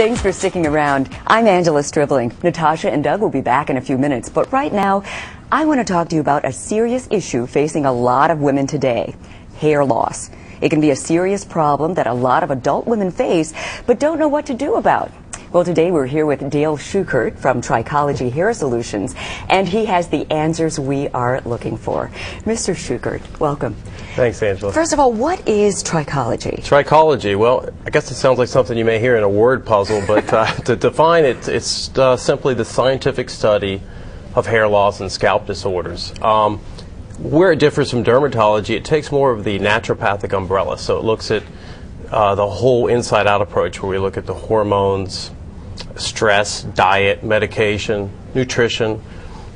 Thanks for sticking around. I'm Angela Stribling. Natasha and Doug will be back in a few minutes, but right now, I want to talk to you about a serious issue facing a lot of women today: hair loss. It can be a serious problem that a lot of adult women face, but don't know what to do about. Well, today we're here with Dale Schuckert from Trichology Hair Solutions, and he has the answers we are looking for. Mr. Schuckert, welcome. Thanks, Angela. First of all, what is trichology? Trichology, well, I guess it sounds like something you may hear in a word puzzle, but to define it, it's simply the scientific study of hair loss and scalp disorders. Where it differs from dermatology, it takes more of the naturopathic umbrella, so it looks at the whole inside-out approach, where we look at the hormones, stress, diet, medication, nutrition.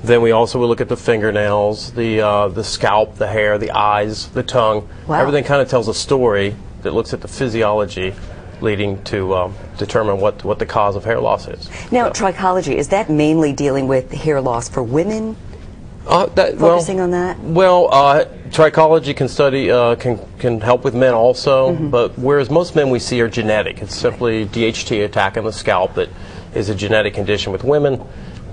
Then we also will look at the fingernails, the scalp, the hair, the eyes, the tongue. Wow. Everything kind of tells a story that looks at the physiology leading to determine what the cause of hair loss is. Now, trichology, is that mainly dealing with hair loss for women? Focusing on that? Well, trichology can study can help with men also, but whereas most men we see are genetic, it's simply DHT attacking the scalp that is a genetic condition with women.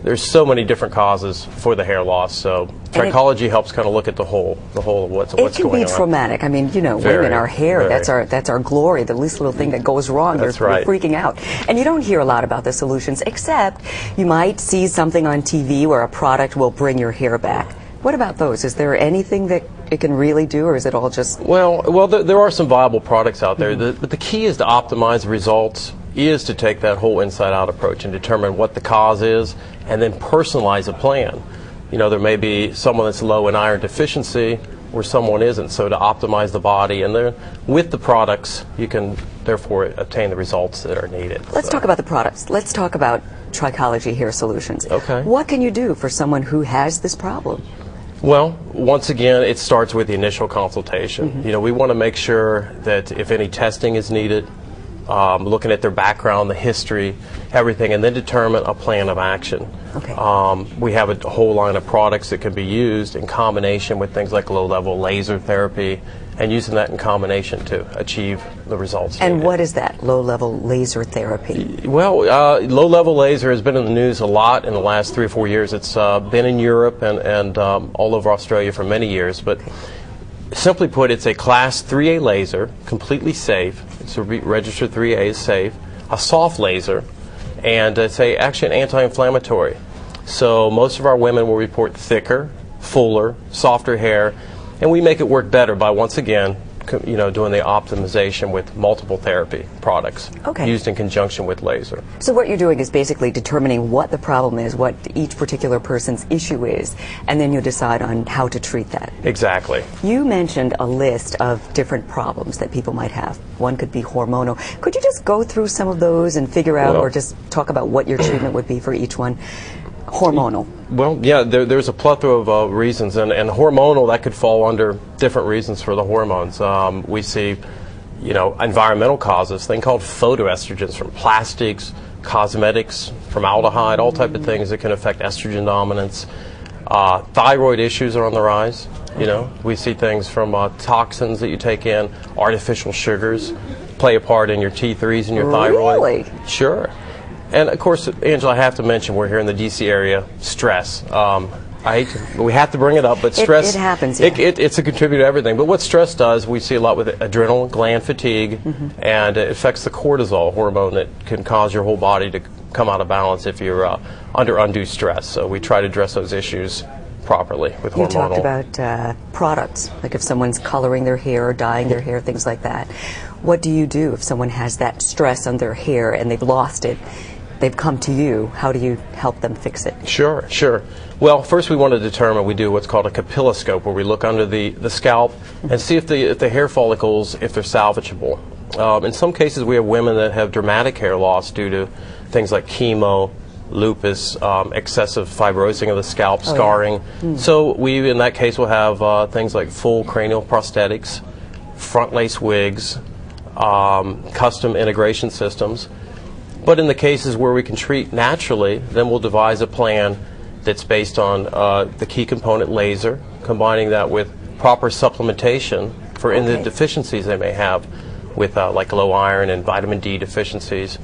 There's so many different causes for the hair loss, so trichology helps kind of look at the whole of what's going on. It can be traumatic. I mean, you know, women, our hair, that's our glory. The least little thing that goes wrong, we're freaking out. And you don't hear a lot about the solutions, except you might see something on TV where a product will bring your hair back. What about those? Is there anything that it can really do, or is it all just... Well, there are some viable products out there, but the key is to optimize the results, is to take that whole inside-out approach and determine what the cause is, and then personalize a plan. You know, there may be someone that's low in iron deficiency where someone isn't, so to optimize the body, and then with the products, you can therefore obtain the results that are needed. Let's talk about the products. Let's talk about Trichology Hair Solutions. Okay. What can you do for someone who has this problem? Well, once again, it starts with the initial consultation. You know, we want to make sure that if any testing is needed, looking at their background, the history, everything, and then determine a plan of action. Okay. We have a whole line of products that can be used in combination with things like low-level laser therapy, and using that in combination to achieve the results And needed. what is that, low-level laser therapy? Well, low-level laser has been in the news a lot in the last 3 or 4 years. It's been in Europe and all over Australia for many years, but simply put, it's a Class 3A laser, completely safe. It's a registered 3A is safe, a soft laser, and it's actually an anti-inflammatory. So most of our women will report thicker, fuller, softer hair, and we make it work better by, once again, you know, doing the optimization with multiple therapy products used in conjunction with laser. So what you're doing is basically determining what the problem is, what each particular person's issue is, and then you decide on how to treat that. Exactly. You mentioned a list of different problems that people might have. One could be hormonal. Could you just go through some of those and figure out, or just talk about what your treatment would be for each one? Hormonal. Well, yeah, there's a plethora of reasons, and hormonal, that could fall under different reasons for the hormones. We see, you know, environmental causes, thing called photoestrogens from plastics, cosmetics, formaldehyde, all type of things that can affect estrogen dominance. Thyroid issues are on the rise. You know, we see things from toxins that you take in, artificial sugars play a part in your T3s and your thyroid. Really? Sure. And of course, Angela, I have to mention we're here in the D.C. area. Stress. We have to bring it up, but stress. It happens. Yeah. It's a contributor to everything. But what stress does, we see a lot with adrenal gland fatigue, and it affects the cortisol hormone that can cause your whole body to come out of balance if you're under undue stress. So we try to address those issues properly with hormonal. You talked about products, like if someone's coloring their hair or dyeing their hair, things like that. What do you do if someone has that stress on their hair and they've lost it? They've come to you. How do you help them fix it? Sure. Well, first we want to determine, we do what's called a capilloscope, where we look under the scalp and see if the hair follicles, if they're salvageable. In some cases, we have women that have dramatic hair loss due to things like chemo, lupus, excessive fibrosing of the scalp, scarring. So we, in that case, will have things like full cranial prosthetics, front lace wigs, custom integration systems. But in the cases where we can treat naturally, then we'll devise a plan that's based on the key component laser, combining that with proper supplementation for any deficiencies they may have with like low iron and vitamin D deficiencies.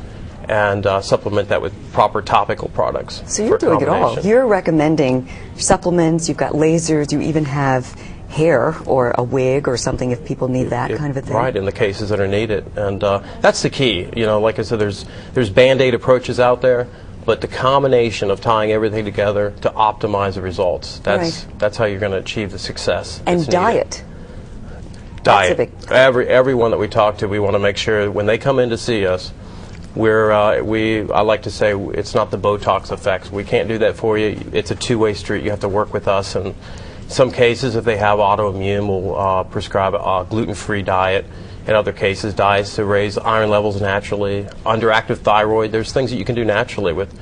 and supplement that with proper topical products. So you're doing it all. You're recommending supplements, you've got lasers, you even have hair or a wig or something if people need that kind of a thing. Right, in the cases that are needed. And that's the key. You know, like I said, there's Band-Aid approaches out there, but the combination of tying everything together to optimize the results, that's how you're going to achieve the success. And diet. Diet. Everyone that we talk to, we want to make sure when they come in to see us, I like to say it's not the Botox effects. We can't do that for you. It's a two-way street. You have to work with us. And in some cases, if they have autoimmune, we'll prescribe a gluten-free diet. In other cases, diets to raise iron levels naturally. Underactive thyroid, there's things that you can do naturally with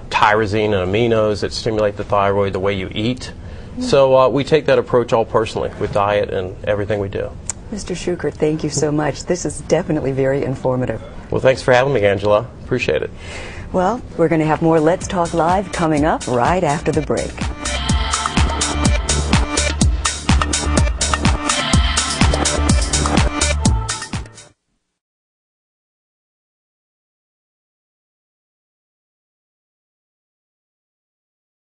tyrosine and aminos that stimulate the thyroid, the way you eat. So we take that approach all personally with diet and everything we do. Mr. Schuckert, thank you so much. This is definitely very informative. Well, thanks for having me, Angela. Appreciate it. Well, we're going to have more Let's Talk Live coming up right after the break.